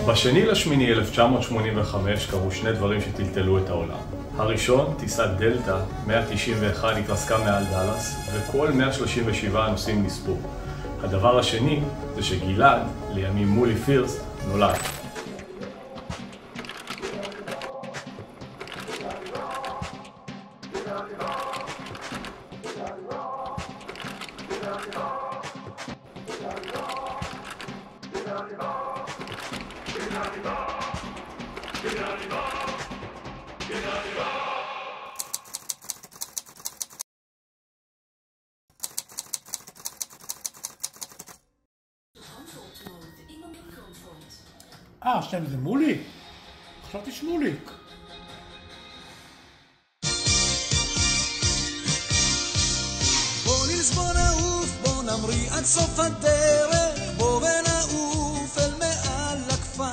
ב2/8/1985 קרו שני דברים שטלטלו את העולם. הראשון, טיסת דלטה 191 התרסקה מעל דאלאס, וכל 137 הנוסעים נספו. הדבר השני זה שגלעד, לימים מולי פירסט, נולד. השם זה מולי? חשבתי שמוליק. בוא נלס בוא נעוף, בוא נמריא עד סוף הדרך, בוא ונעוף אל מעל הכפר,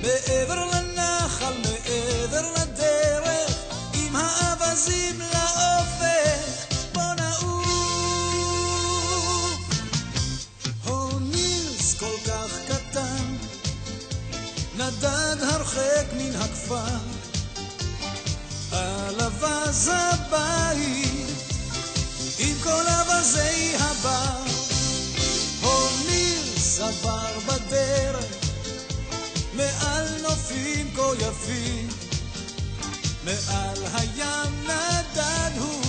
מעבר לנחל, מעבר לדרך, עם האבזים לאופק, בוא נעוף. הו נילס כל כך קטן, נדד הרחק מן הכפר, על אבז הבית, עם כל אבזי הבר. הו נילס עבר בדרך, מעל נופים כה יפים, מעל הים נדד הוא,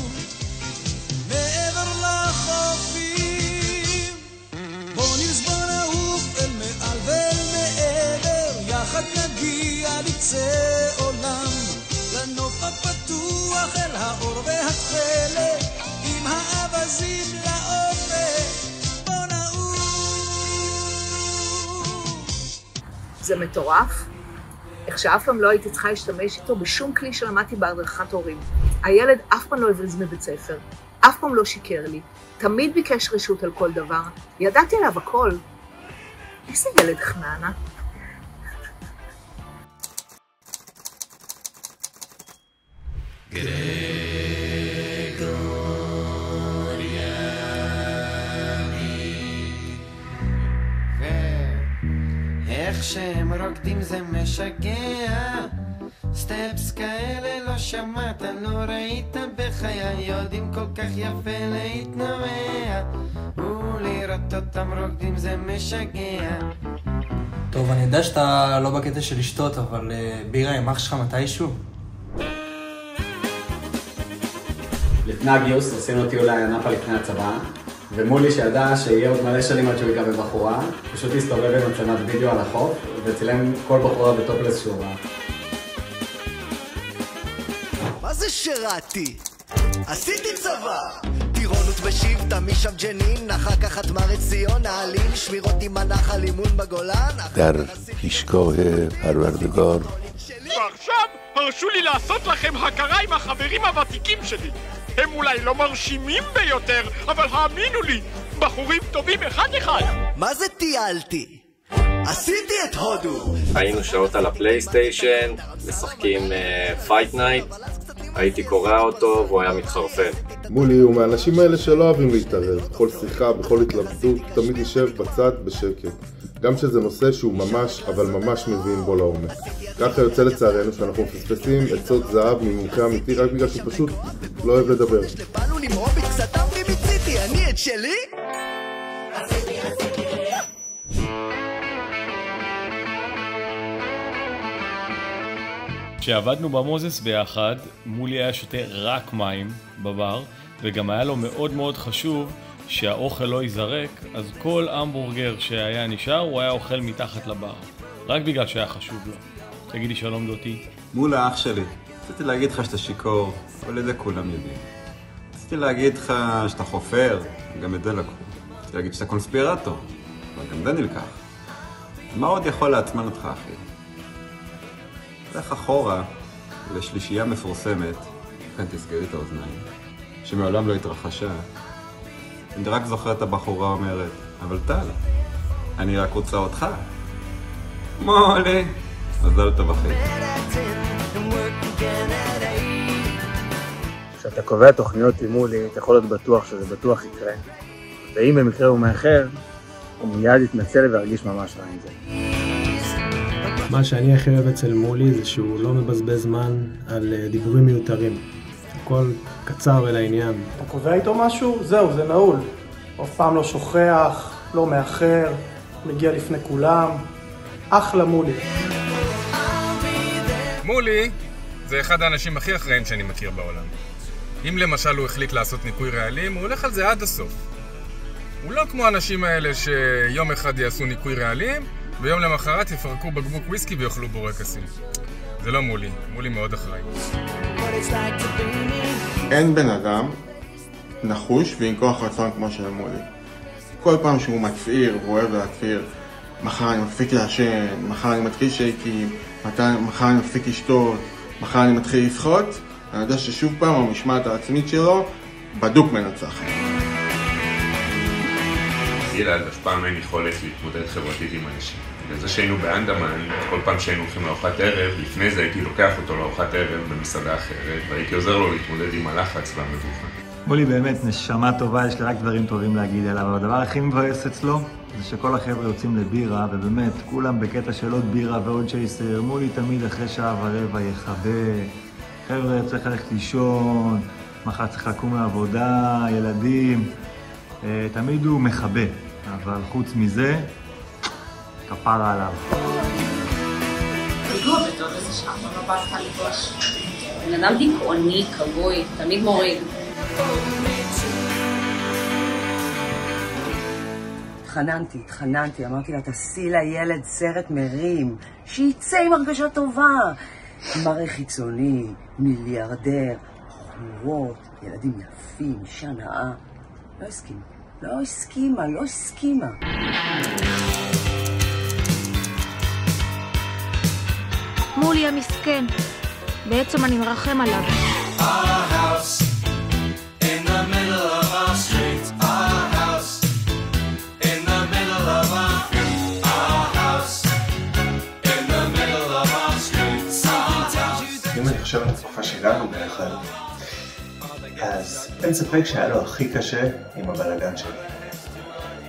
מעבר לחופים. בוא נילס בוא נעוף אל מעל ואל מעבר, יחד נגיע לקצה עולם, לנוף הפתוח אל האור והתכלת, עם האבזים לאופק, בוא נעוף. זה מטורף, איך שאף פעם לא הייתי צריכה להשתמש איתו בשום כלי שלמדתי בהדרכת הורים. הילד אף פעם לא הבריז מבית ספר, אף פעם לא שיקר לי, תמיד ביקש רשות על כל דבר, ידעתי עליו הכל. איזה ילד חננה. איך שהם רוקדים זה משגע, סטפס כאלה לא שמעת, לא ראית בחיי, יודעים כל כך יפה להתנועע, ולראות אותם רוקדים זה משגע. טוב, אני יודע שאתה לא בקטע של לשתות, אבל בירה עם אח שלך מתישהו? לפני הגיוס עשינו טיול לענפה לפני הצבא, ומולי שידע שיהיה עוד מלא שנים עד שהוא יקבל בחורה, פשוט הסתובב עם מצלמת וידאו על החוף וצילם כל בחורה בטופלס שהוא ראה. מה זה שירתי? עשיתי צבא! טירונות בשבטה, משם ג'נין, אחר כך חתמר את ציון, נעלין, שמירות עם הנחל, אימון בגולן. در پیشگاه پروردگار. ועכשיו הרשו לי לעשות לכם הכרה עם החברים הוותיקים שלי. הם אולי לא מרשימים ביותר, אבל האמינו לי, בחורים טובים אחד-אחד. מה זה טיילתי? עשיתי את הודו! היינו שעות על הפלייסטיישן, משחקים פייט נייט, הייתי קורא אותו והוא היה מתחרפן. מולי הוא מהאנשים האלה שלא אוהבים להתערב, בכל שיחה, בכל התלבטות, תמיד יישב בצד בשקט. גם שזה נושא שהוא ממש, אבל ממש מבין בו לעומק. ככה יוצא לצערנו שאנחנו מפספסים עצות זהב ממומחה אמיתי רק בגלל שהוא פשוט לא אוהב לדבר. באנו למרוב קצת אמרי מציתי, אני את שלי? כשעבדנו במוזס ביחד, מולי היה שותה רק מים בבר, וגם היה לו מאוד מאוד חשוב שהאוכל לא ייזרק, אז כל המבורגר שהיה נשאר הוא היה אוכל מתחת לבר, רק בגלל שהיה חשוב לו. תגידי שלום דותי. מולה אח שלי, רציתי להגיד לך שאתה שיקור, אבל את זה כולם יודעים. רציתי להגיד לך שאתה חופר, גם את זה לקחו. רציתי להגיד שאתה קונספירטור, אבל גם זה נלקח. מה עוד יכול לעצמן אותך אחי? לך אחורה לשלישייה מפורסמת, לכן תסגרי את האוזניים, שמעולם לא התרחשה. אני רק זוכר את הבחורה אומרת, אבל טל, אני רק רוצה אותך. מולי, מזל טוב אחי. כשאתה קובע תוכניות עם מולי, אתה יכול להיות בטוח שזה בטוח יקרה. ואם במקרה הוא מאחר, הוא מיד יתנצל והרגיש ממש רע עם זה. מה שאני הכי אוהב אצל מולי זה שהוא לא מבזבז זמן על דיבורים מיותרים. הכל קצר ולעניין. אתה קובע איתו משהו? זהו, זה נעול. אף פעם לא שוכח, לא מאחר, מגיע לפני כולם. אחלה מולי. מולי זה אחד האנשים הכי אחראים שאני מכיר בעולם. אם למשל הוא החליט לעשות ניקוי רעלים, הוא הולך על זה עד הסוף. הוא לא כמו האנשים האלה שיום אחד יעשו ניקוי רעלים, ויום למחרת יפרקו בקבוק וויסקי ויאכלו בורקסים. זה לא מולי, מולי מאוד אחראי. אין בן אדם נחוש ועם כוח רצון כמו של מולי. כל פעם שהוא מצעיר ואוהב להצעיר, מחר אני מפסיק לעשן, מחר אני מתחיל שייקים, מחר אני מפסיק לשתות, מחר אני מתחיל לשחות, אני יודע ששוב פעם המשמעת העצמית שלו בדוק מנצח. ילד, אף פעם אין יכולת להתמודד חברתית עם אנשים. בגלל שהיינו באנדמן, כל פעם שהיינו הולכים לארוחת ערב, לפני זה הייתי לוקח אותו לארוחת ערב במסעדה אחרת, והייתי עוזר לו להתמודד עם הלחץ והמבוכה. מולי באמת נשמה טובה, יש לי רק דברים טובים להגיד עליו, אבל הדבר הכי מבאס אצלו זה שכל החבר'ה יוצאים לבירה, ובאמת כולם בקטע של עוד בירה ועוד שייסר. מולי תמיד אחרי שעה ורבע יחבא, חבר'ה צריך ללכת לישון, מחר צריך לקום לעבודה, ילדים, תמיד הוא מחבא, אבל חוץ מזה, כפרה עליו. פיגוע בטוב איזה שעה, לא בא לך לפגוש. בן אדם דיכאוני, כבוי, תמיד מוריד. התחננתי, אמרתי לה, תעשי לילד סרט מרים, שיצא עם הרגשה טובה. מראה חיצוני, מיליארדר, חמורות, ילדים יפים, אישה נאה. לא הסכימה. מולי המסכן, בעצם אני מרחם עליו. אם אני חושב על התקופה שלנו ביחד, אז אין ספק שהיה לו הכי קשה עם הבלגן שלי.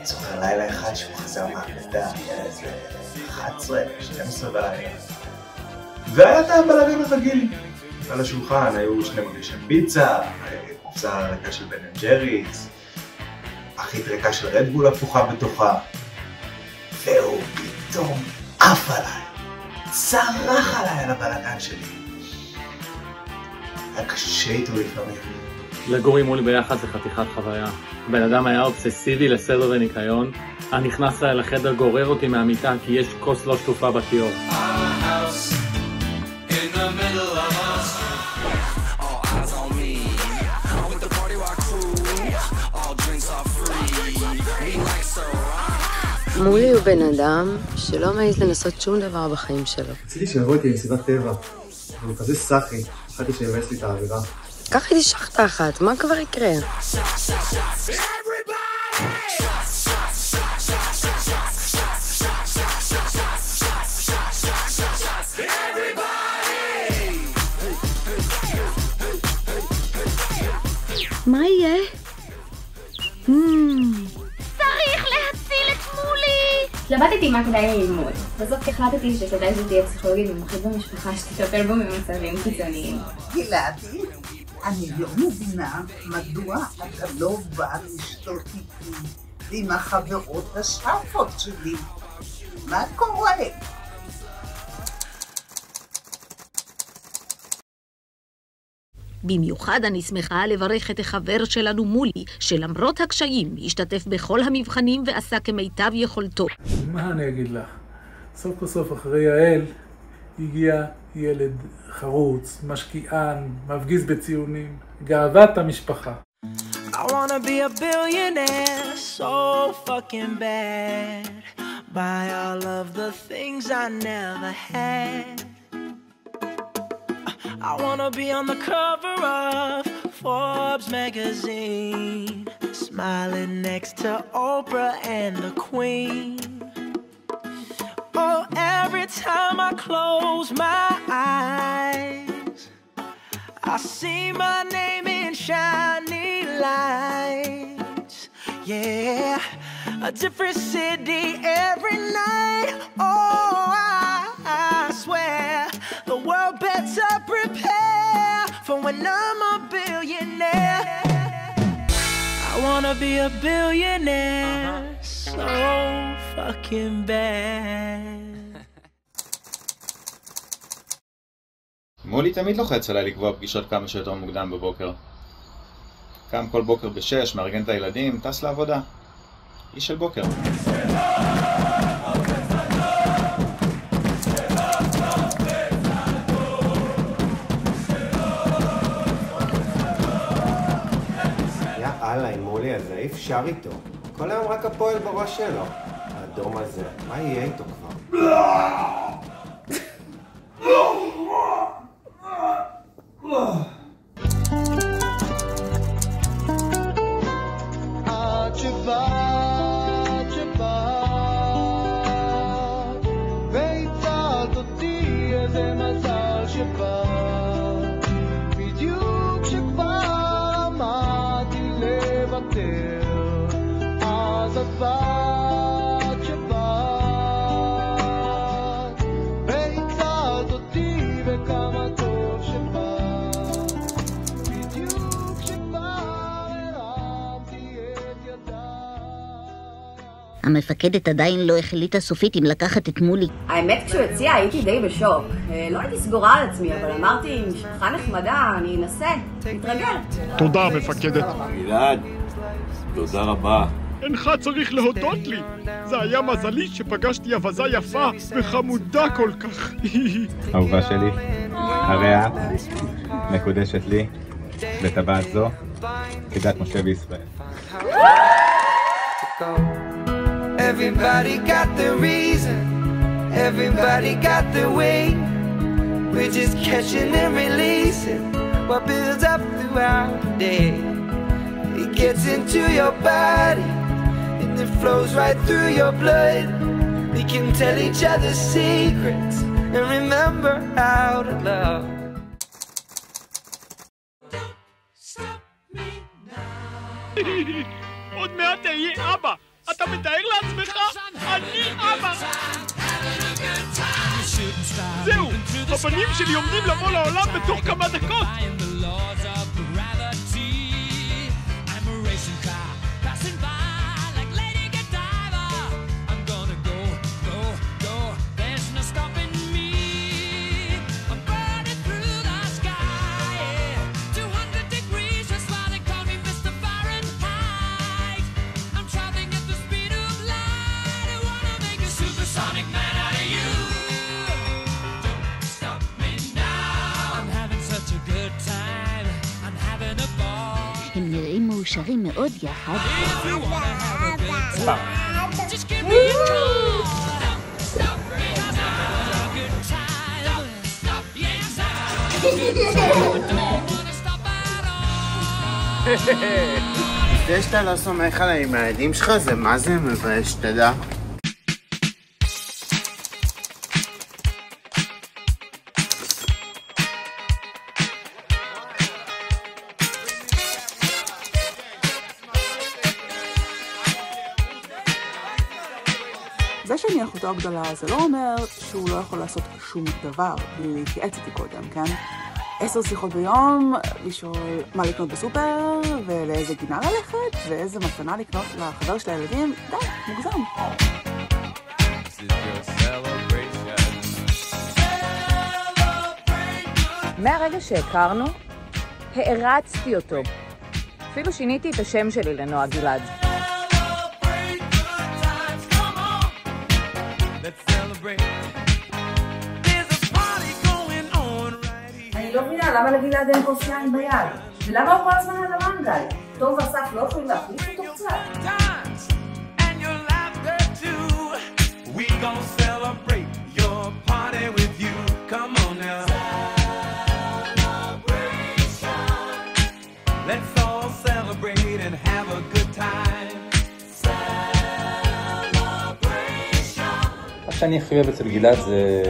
זוכר לילה אחד שהוא חזר מהעבודה, היה איזה 11, 12 בלילה. והיה את הבלגן הרגיל. על השולחן היו 2 מגשי פיצה, קופסה ריקה של בן אנד ג'ריס, אחית ריקה של רדבול הפוכה בתוכה. והוא פתאום עף עליי, צרח עליי על הבלגן שלי. היה קשה איתו לפעמים. לגור עם מולי ביחד זה חתיכת חוויה. בן אדם היה אובססיבי לסדר וניקיון. אני נכנס לחדר, גורר אותי מהמיטה כי יש כוס לא שטופה בכיור. מולי הוא בן אדם שלא מעז לנסות שום דבר בחיים שלו. רציתי שיבוא איתי לסביבת טבע, אבל הוא כזה סחי, חשבתי שיבאס לי את האווירה. קח איתי שחטה אחת, מה כבר יקרה? מה יהיה? צריך להציל את מולי! התלבטתי מה כדאי לי ללמוד. בסוף החלטתי שכדאי שתהיה פסיכולוגית מומחית במשפחה שתטפל בו ממצבים קיצוניים. גלעדי, אני לא מבינה מדוע אתה לא בא לשתות איתי עם החברות השאפות שלי. מה קורה? במיוחד אני שמחה לברך את החבר שלנו מולי, שלמרות הקשיים השתתף בכל המבחנים ועשה כמיטב יכולתו. מה אני אגיד לך? סוף כל סוף אחרי יעל הגיע ילד חרוץ, משקיען, מפגיז בציונים, גאוות המשפחה. I wanna be a billionaire so fucking bad. Buy all of the things I never had. I wanna be on the cover of Forbes magazine, smiling next to Oprah and the Queen. Oh, every time I close my eyes, I see my name in shiny lights. Yeah, a different city every night. Oh, I better prepare for when I'm a billionaire. I wanna be a billionaire so fucking bad. מולי תמיד לוחץ עליי לקבוע פגישות כמה שיותר מוקדם בבוקר. קם כל בוקר ב-6, מארגן את הילדים, טס לעבודה. איש של בוקר. יאללה, עם מולי הזה, אי אפשר איתו. כל היום רק הפועל בראש שלו. האדום הזה, מה יהיה איתו כבר? והצעת אותי איזה מזל שבא בדיוק שכבר עמדתי לוותר אז את באת שבאת והצעת אותי וכמה טוב שבאת בדיוק שכבר הרמתי את ידיי. המפקדת עדיין לא החליטה סופית אם לקחת את מולי. האמת, כשהוא הציע הייתי די בשוק. לא הייתי סגורה על עצמי, אבל אמרתי, משפחה נחמדה, אני אנסה, נתרגל. תודה, מפקדת. גלעד, תודה רבה. אינך צריך להודות לי. זה היה מזלי שפגשתי אבזה יפה וחמודה כל כך. אהובה שלי, הרי את מקודשת לי בטבעת זו כדת משה בישראל. Everybody got the reason, everybody got the way. We're just catching and releasing what builds up throughout the day. It gets into your body and it flows right through your blood. We can tell each other secrets and remember how to love. עוד מעט תהיה אבא. אתה מתאר לעצמך? אני אבא! זהו! הבנים שלי עומדים לבוא לעולם בתוך כמה דקות! הם נראים מאושרים מאוד יחד. זה שאתה לא סומך עליי עם הילדים שלך, זה מה זה מבייש, תדע? זה שאני אחותו הגדולה זה לא אומר שהוא לא יכול לעשות שום דבר בלי להתייעץ איתי קודם, כן? 10 שיחות ביום, לשאול מה לקנות בסופר ולאיזה גינה ללכת ואיזה מתנה לקנות לחבר של הילדים, די, מוגזם. מהרגע שהכרנו, הערצתי אותו. אפילו שיניתי את השם שלי לנועה גלעד. אני לא מבינה למה לגלעד אין כוס יין ביד, ולמה הוא כל הזמן על המנגל? טוב ואסף לא יכולים להחליף אותו קצת. מה שאני הכי אוהב אצל גלעד זה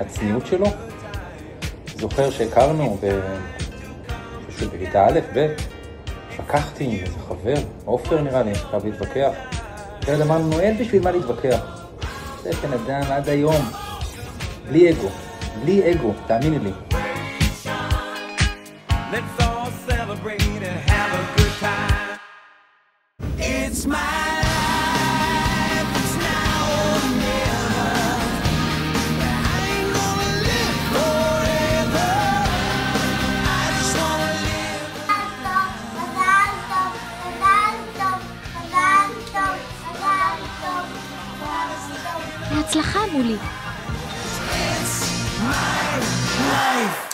הצניעות שלו. זוכר שהכרנו פשוט בכיתה א' ב', התווכחתי עם איזה חבר, עופר נראה לי, חייב להתווכח. ילד אמרנו, אין בשביל מה להתווכח. זה בן אדם עד היום, בלי אגו, בלי אגו, תאמיני לי. Let's all celebrate and have a good time. It's my life, it's now or never. I ain't gonna live forever. I just wanna בהצלחה מולי. It's my life.